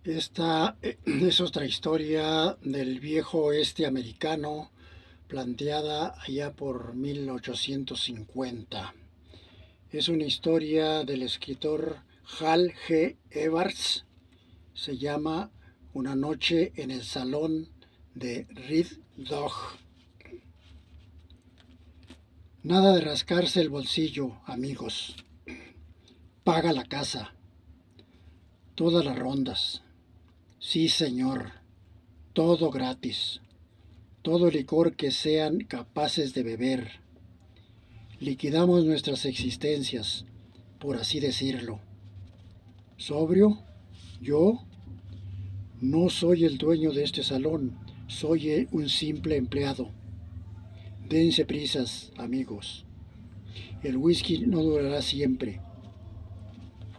Esta es otra historia del viejo oeste americano planteada allá por 1850. Es una historia del escritor Hal G. Evans. Se llama Una noche en el salón de Red Dog. Nada de rascarse el bolsillo, amigos. Paga la casa. Todas las rondas. Sí, señor. Todo gratis. Todo licor que sean capaces de beber. Liquidamos nuestras existencias, por así decirlo. ¿Sobrio? ¿Yo? No soy el dueño de este salón, soy un simple empleado. Dense prisas, amigos. El whisky no durará siempre.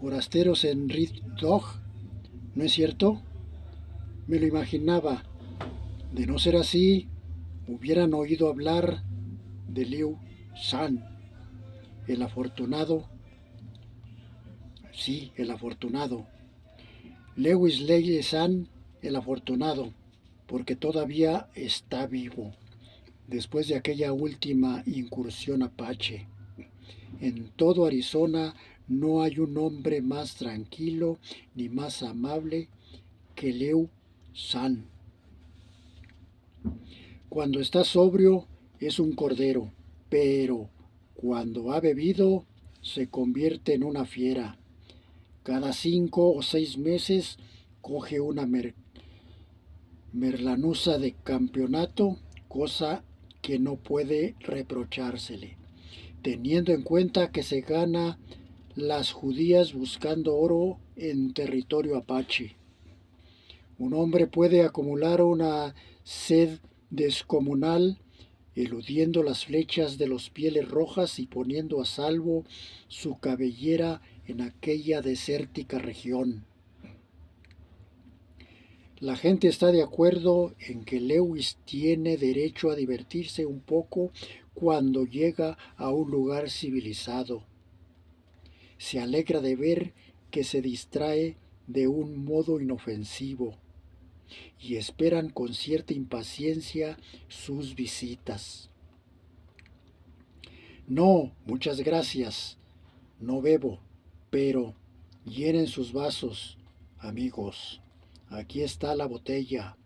Forasteros en Red Dog, ¿no es cierto? Me lo imaginaba. De no ser así, hubieran oído hablar de Liu San, el afortunado. Sí, el afortunado. Lewis Leye San, el afortunado, porque todavía está vivo, después de aquella última incursión apache. En todo Arizona no hay un hombre más tranquilo ni más amable que Leu San. Cuando está sobrio es un cordero, pero cuando ha bebido se convierte en una fiera. Cada 5 o 6 meses coge una merlanuza de campeonato, cosa que no puede reprochársele, teniendo en cuenta que se gana las judías buscando oro en territorio apache. Un hombre puede acumular una sed descomunal eludiendo las flechas de los pieles rojas y poniendo a salvo su cabellera en aquella desértica región. La gente está de acuerdo en que Lewis tiene derecho a divertirse un poco cuando llega a un lugar civilizado. Se alegra de ver que se distrae de un modo inofensivo y esperan con cierta impaciencia sus visitas. No, muchas gracias, no bebo, pero llenen sus vasos, amigos. Aquí está la botella.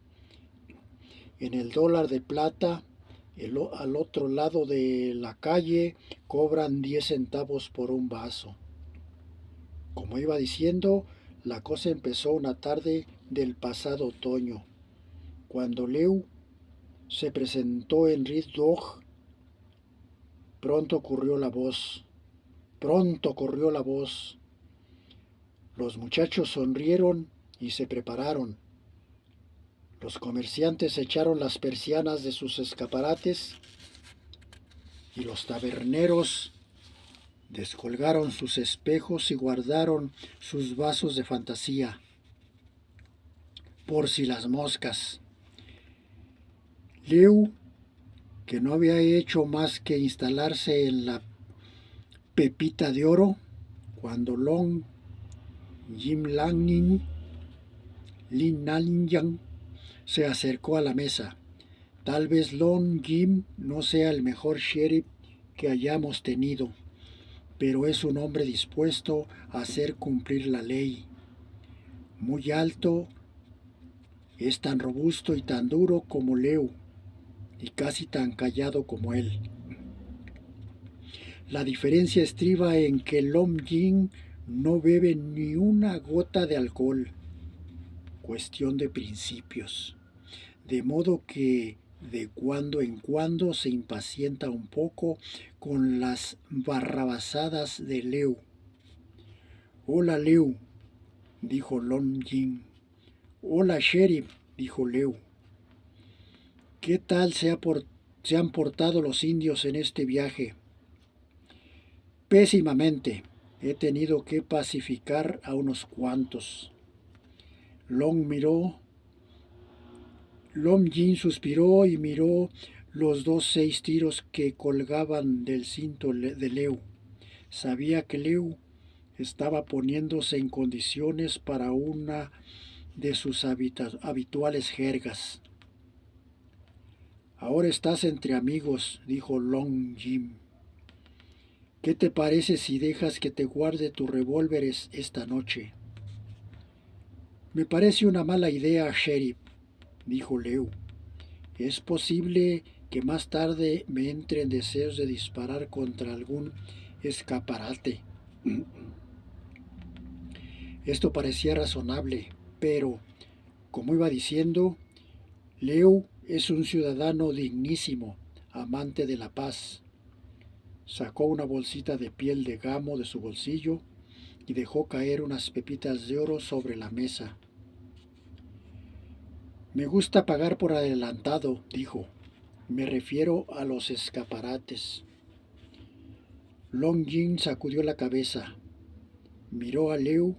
En el dólar de plata, al otro lado de la calle, cobran 10 centavos por un vaso. Como iba diciendo, la cosa empezó una tarde del pasado otoño, cuando Leu se presentó en Red Dog. Pronto corrió la voz. Los muchachos sonrieron y se prepararon. Los comerciantes echaron las persianas de sus escaparates y los taberneros descolgaron sus espejos y guardaron sus vasos de fantasía, por si las moscas. Liu, que no había hecho más que instalarse en la pepita de oro, cuando Long Jim Lanning Lin Nalinyang se acercó a la mesa. Tal vez Long Jim no sea el mejor sheriff que hayamos tenido, pero es un hombre dispuesto a hacer cumplir la ley. Muy alto, es tan robusto y tan duro como Leu, y casi tan callado como él. La diferencia estriba en que Long Jim no bebe ni una gota de alcohol. Cuestión de principios. De modo que de cuando en cuando se impacienta un poco con las barrabasadas de Leu. Hola, Leu, dijo Long Jim. Hola, sheriff, dijo Leu. ¿Qué tal se han portado los indios en este viaje? Pésimamente. He tenido que pacificar a unos cuantos. Long miró. Long Jim suspiró y miró los 6 tiros que colgaban del cinto de Leu. Sabía que Leu estaba poniéndose en condiciones para una de sus habituales jergas. Ahora estás entre amigos, dijo Long Jim. ¿Qué te parece si dejas que te guarde tus revólveres esta noche? Me parece una mala idea, sheriff, dijo Lew. Es posible que más tarde me entren deseos de disparar contra algún escaparate. Esto parecía razonable, pero, como iba diciendo, Lew es un ciudadano dignísimo, amante de la paz. Sacó una bolsita de piel de gamo de su bolsillo y dejó caer unas pepitas de oro sobre la mesa. Me gusta pagar por adelantado, dijo. Me refiero a los escaparates. Long Jim sacudió la cabeza, miró a Lew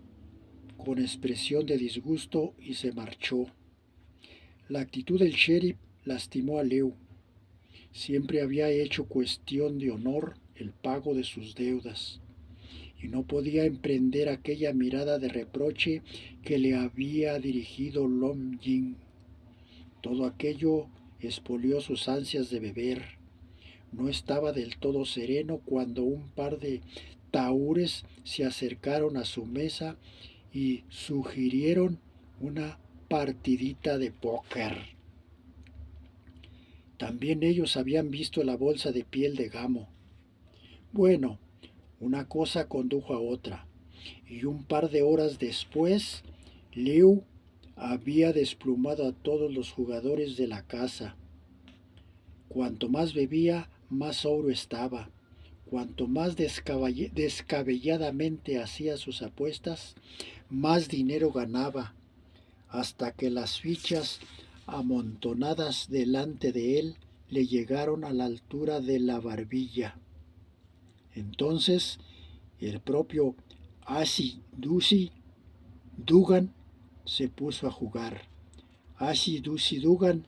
con expresión de disgusto y se marchó. La actitud del sheriff lastimó a Lew. Siempre había hecho cuestión de honor el pago de sus deudas, y no podía emprender aquella mirada de reproche que le había dirigido Long Jim. Todo aquello expolió sus ansias de beber. No estaba del todo sereno cuando un par de tahúres se acercaron a su mesa y sugirieron una partidita de póker. También ellos habían visto la bolsa de piel de gamo. Bueno, una cosa condujo a otra, y un par de horas después, Lew había desplumado a todos los jugadores de la casa. Cuanto más bebía, más oro estaba. Cuanto más descabelladamente hacía sus apuestas, más dinero ganaba, hasta que las fichas amontonadas delante de él le llegaron a la altura de la barbilla. Entonces el propio Acey-Deuce Dugan se puso a jugar. Acey-Deuce Dugan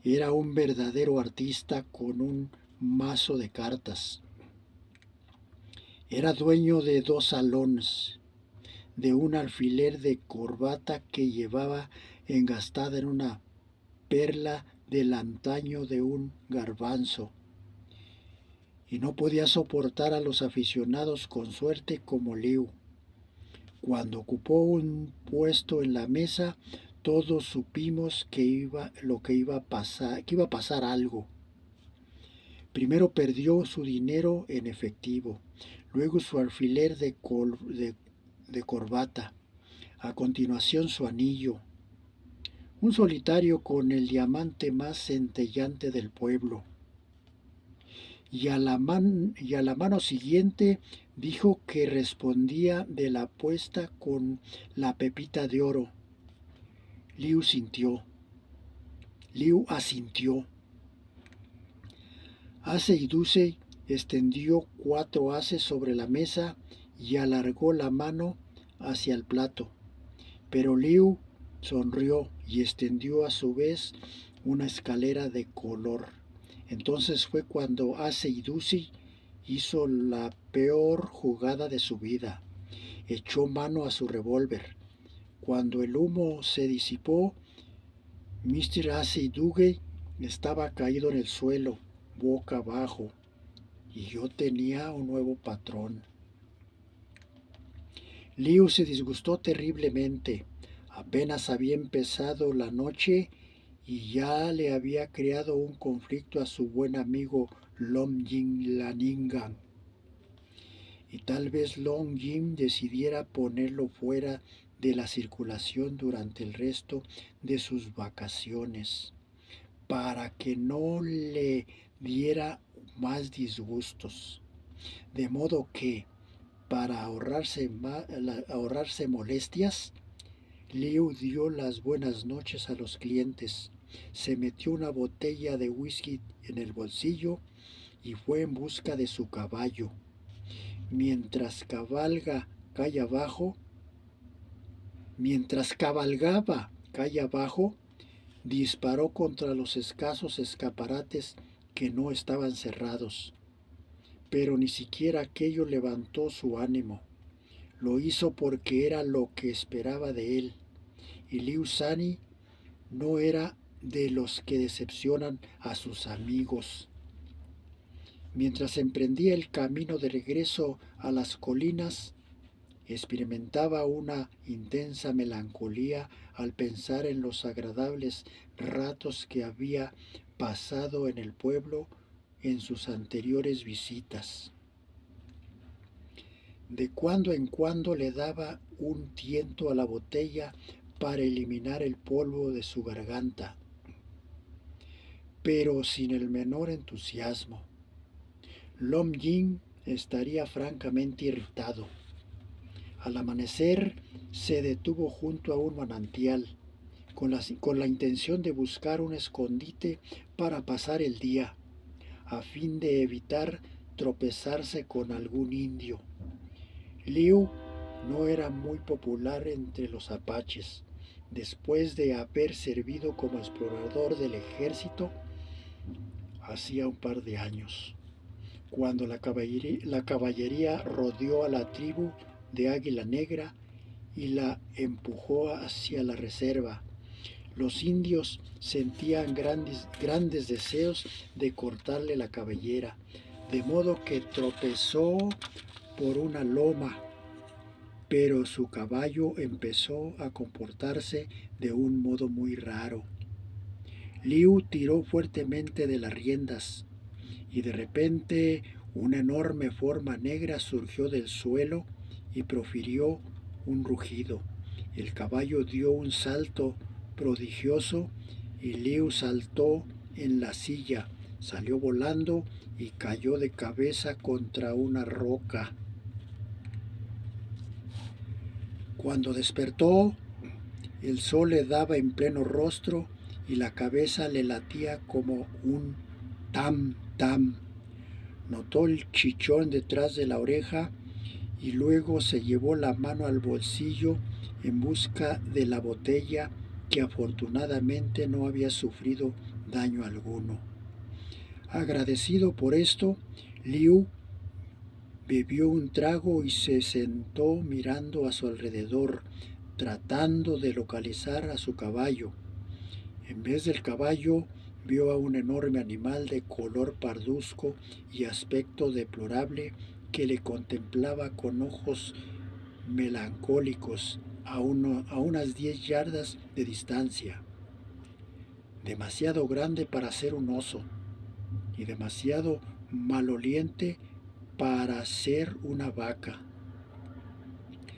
era un verdadero artista con un mazo de cartas. Era dueño de 2 salones, de un alfiler de corbata que llevaba engastada en una perla del antaño de un garbanzo, y no podía soportar a los aficionados con suerte como Lew. Cuando ocupó un puesto en la mesa, todos supimos que iba a pasar algo. Primero perdió su dinero en efectivo, luego su alfiler de corbata, a continuación su anillo, un solitario con el diamante más centellante del pueblo. Y a la mano siguiente dijo que respondía de la apuesta con la pepita de oro. Lew asintió. Acey-Deuce extendió 4 ases sobre la mesa y alargó la mano hacia el plato. Pero Lew sonrió y extendió a su vez una escalera de color. Entonces fue cuando Acey-Deuce hizo la peor jugada de su vida. Echó mano a su revólver. Cuando el humo se disipó, Mr. Acey-Deuce estaba caído en el suelo, boca abajo, y yo tenía un nuevo patrón. Lew se disgustó terriblemente. Apenas había empezado la noche y ya le había creado un conflicto a su buen amigo Long Jim Lanigan. Y tal vez Long Jim decidiera ponerlo fuera de la circulación durante el resto de sus vacaciones, para que no le diera más disgustos. De modo que, para ahorrarse molestias, Lew dio las buenas noches a los clientes, se metió una botella de whisky en el bolsillo y fue en busca de su caballo. Mientras cabalgaba calle abajo, disparó contra los escasos escaparates que no estaban cerrados. Pero ni siquiera aquello levantó su ánimo. Lo hizo porque era lo que esperaba de él. y Liu Sani no era de los que decepcionan a sus amigos. Mientras emprendía el camino de regreso a las colinas, experimentaba una intensa melancolía al pensar en los agradables ratos que había pasado en el pueblo en sus anteriores visitas. De cuando en cuando le daba un tiento a la botella para eliminar el polvo de su garganta, pero sin el menor entusiasmo. Lom Jin estaría francamente irritado. Al amanecer se detuvo junto a un manantial, con la intención de buscar un escondite para pasar el día, a fin de evitar tropezarse con algún indio. Liu no era muy popular entre los apaches. Después de haber servido como explorador del ejército hacía un par de años, cuando la caballería rodeó a la tribu de Águila Negra y la empujó hacia la reserva. Los indios sentían grandes deseos de cortarle la cabellera, de modo que tropezó por una loma, pero su caballo empezó a comportarse de un modo muy raro. Liu tiró fuertemente de las riendas y de repente una enorme forma negra surgió del suelo y profirió un rugido. El caballo dio un salto prodigioso y Liu saltó en la silla, salió volando y cayó de cabeza contra una roca. Cuando despertó, el sol le daba en pleno rostro y la cabeza le latía como un tam tam. Notó el chichón detrás de la oreja y luego se llevó la mano al bolsillo en busca de la botella, que afortunadamente no había sufrido daño alguno. Agradecido por esto, Liu bebió un trago y se sentó mirando a su alrededor, tratando de localizar a su caballo. En vez del caballo, vio a un enorme animal de color parduzco y aspecto deplorable que le contemplaba con ojos melancólicos a unas 10 yardas de distancia. Demasiado grande para ser un oso y demasiado maloliente para ser una vaca.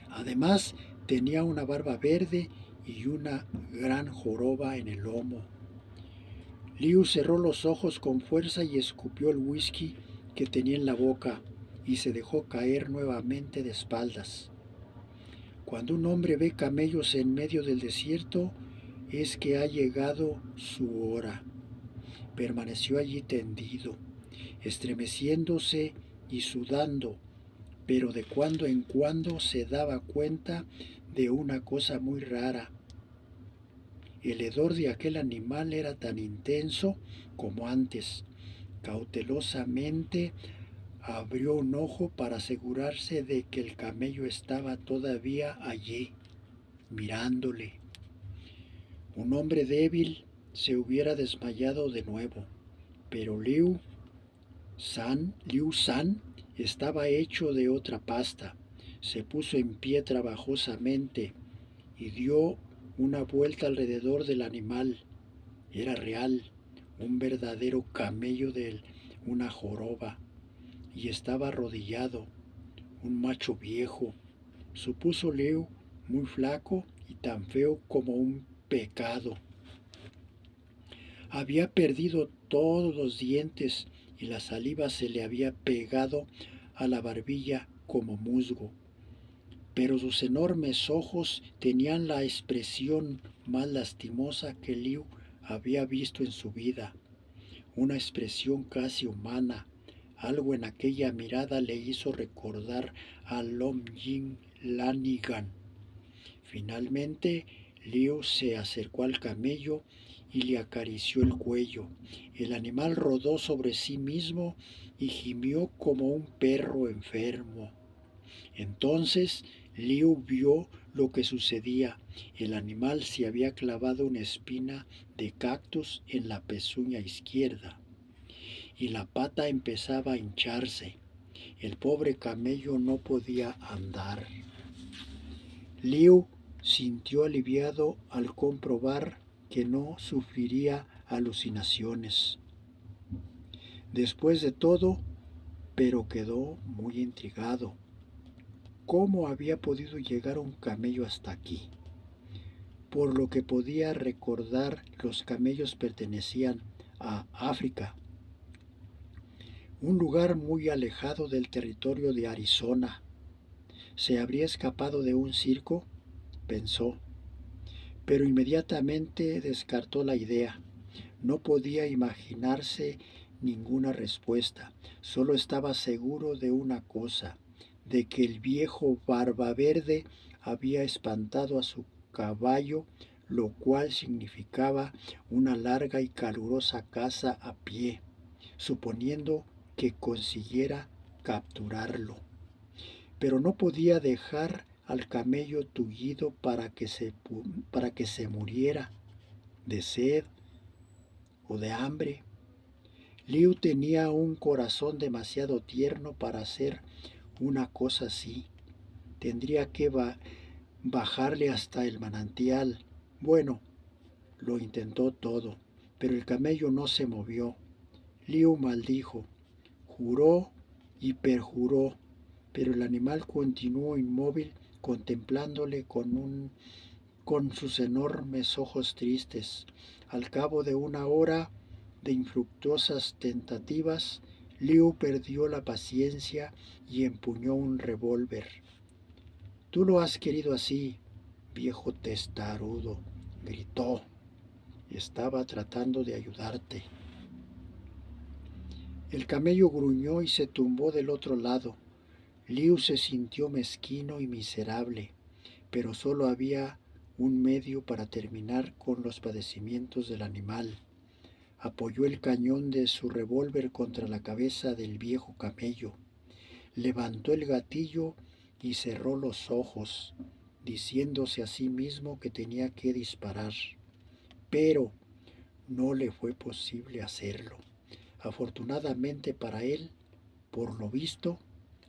Además, tenía una barba verde y una gran joroba en el lomo. Liu cerró los ojos con fuerza y escupió el whisky que tenía en la boca y se dejó caer nuevamente de espaldas. Cuando un hombre ve camellos en medio del desierto, es que ha llegado su hora. Permaneció allí tendido, estremeciéndose y sudando, pero de cuando en cuando se daba cuenta de una cosa muy rara. El hedor de aquel animal era tan intenso como antes. Cautelosamente abrió un ojo para asegurarse de que el camello estaba todavía allí, mirándole. Un hombre débil se hubiera desmayado de nuevo, pero Liu San estaba hecho de otra pasta. Se puso en pie trabajosamente y dio una vuelta alrededor del animal. Era real, un verdadero camello de una joroba, y estaba arrodillado, un macho viejo. Supuso Liu muy flaco y tan feo como un pecado. Había perdido todos los dientes y la saliva se le había pegado a la barbilla como musgo. Pero sus enormes ojos tenían la expresión más lastimosa que Liu había visto en su vida, una expresión casi humana. Algo en aquella mirada le hizo recordar a Lom Jin Lanigan. Finalmente, Liu se acercó al camello y le acarició el cuello. El animal rodó sobre sí mismo y gimió como un perro enfermo. Entonces Liu vio lo que sucedía. El animal se había clavado una espina de cactus en la pezuña izquierda y la pata empezaba a hincharse. El pobre camello no podía andar. Liu sintió aliviado al comprobar que no sufriría alucinaciones. Después de todo, pero quedó muy intrigado. ¿Cómo había podido llegar un camello hasta aquí? Por lo que podía recordar, los camellos pertenecían a África, un lugar muy alejado del territorio de Arizona. ¿Se habría escapado de un circo?, pensó, pero inmediatamente descartó la idea. No podía imaginarse ninguna respuesta. Solo estaba seguro de una cosa, de que el viejo Barbaverde había espantado a su caballo, lo cual significaba una larga y calurosa caza a pie, suponiendo que consiguiera capturarlo. Pero no podía dejar al camello tullido para que se muriera de sed o de hambre. Liu tenía un corazón demasiado tierno para hacer una cosa así. Tendría que bajarle hasta el manantial. Bueno, lo intentó todo, pero el camello no se movió. Liu maldijo, juró y perjuró, pero el animal continuó inmóvil, contemplándole con sus enormes ojos tristes. Al cabo de una hora de infructuosas tentativas, Liu perdió la paciencia y empuñó un revólver. «Tú lo has querido así, viejo testarudo», gritó. «Estaba tratando de ayudarte». El camello gruñó y se tumbó del otro lado. Liu se sintió mezquino y miserable, pero solo había un medio para terminar con los padecimientos del animal. Apoyó el cañón de su revólver contra la cabeza del viejo camello, levantó el gatillo y cerró los ojos, diciéndose a sí mismo que tenía que disparar. Pero no le fue posible hacerlo. Afortunadamente para él, por lo visto,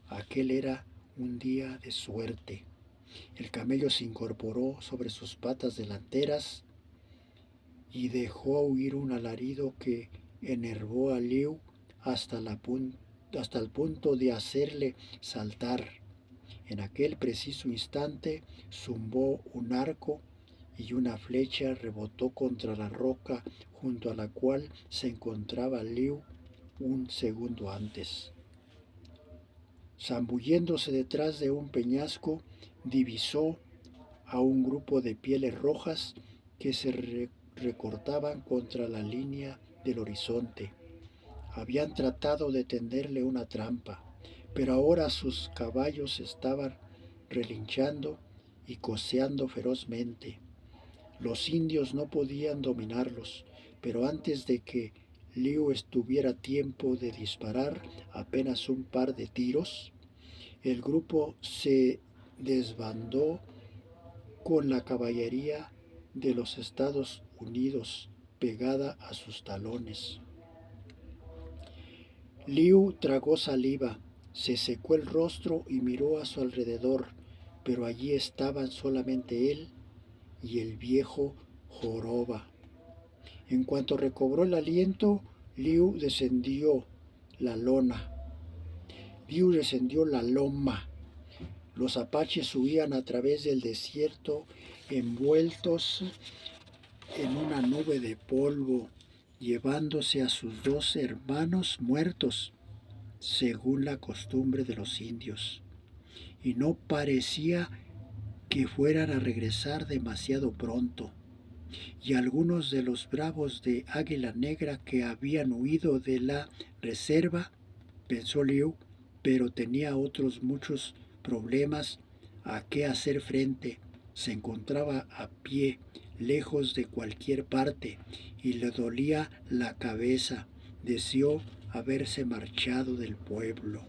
aquel era un día de suerte. El camello se incorporó sobre sus patas delanteras y dejó oír un alarido que enervó a Liu hasta el punto de hacerle saltar. En aquel preciso instante zumbó un arco y una flecha rebotó contra la roca junto a la cual se encontraba Liu un segundo antes. Zambulléndose detrás de un peñasco, divisó a un grupo de pieles rojas que se recortaban contra la línea del horizonte. Habían tratado de tenderle una trampa, pero ahora sus caballos estaban relinchando y coceando ferozmente. Los indios no podían dominarlos, pero antes de que Liu tuviera tiempo de disparar apenas un par de tiros, el grupo se desbandó con la caballería de los Estados Unidos pegada a sus talones. Liu tragó saliva, se secó el rostro y miró a su alrededor, pero allí estaban solamente él y el viejo joroba. En cuanto recobró el aliento, Liu descendió la loma. Los apaches huían a través del desierto envueltos en una nube de polvo, llevándose a sus 2 hermanos muertos, según la costumbre de los indios. Y no parecía que fueran a regresar demasiado pronto. Y algunos de los bravos de Águila Negra que habían huido de la reserva, pensó Liu, pero tenía otros muchos problemas a que hacer frente. Se encontraba a pie, lejos de cualquier parte, y le dolía la cabeza. Deseó haberse marchado del pueblo.